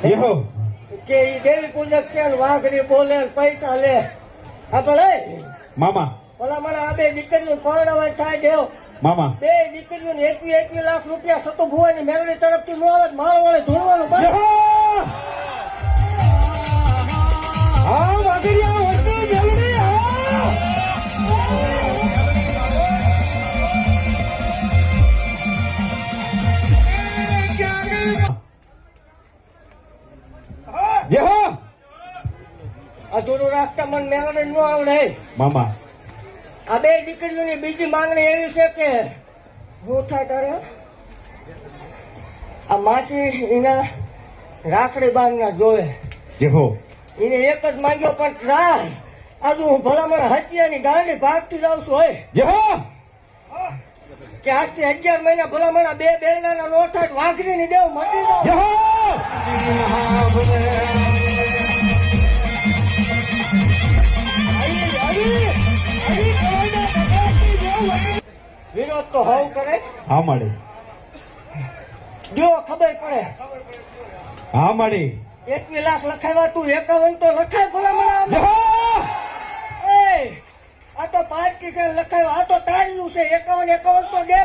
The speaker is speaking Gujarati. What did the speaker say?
યો કે ઈ દેવી પૂજક છે ને વાઘરી બોલે ને પૈસા લે આપણે મામા ઓલા મને આ બે દીકરીઓ પરણાવા થાય દેવ મામા બે દીકરીઓને 21 લાખ રૂપિયા સતો ભુવાની મેળવી તરફથી નો આવે મારો વાળે ધોળવાનું બંધ. હા વાઘરિયા વસ્તુ મેલડી અધૂરું રાખતા મને મેળવે ન આવડે મામા આ બે દીકરીઓની બીજી માંગણી એવી છે કે શું થાય તારે આ માસી એના રાખડી બાંધના જોવે યો એને એક જ માંગ્યો પણ ટ્રાય આજુ હું ભલામણ હત્યાની ગાંડી ભાગતી જાઉં છું હોય યો કે આજથી 11 મહિના ભલામણ આ બે બેરણાના નો થાય વાઘરી ની દેવ મટી જાવ વિરોધ તો હવ કરે હા માડી જો ખબર પડે હા માડી 21 લાખ લખાવ્યા તું 51 તો લખાય ભલામણ એ આ તો 5 કિશન લખાવ્યા આ તો તાળીનું છે 51 તો દે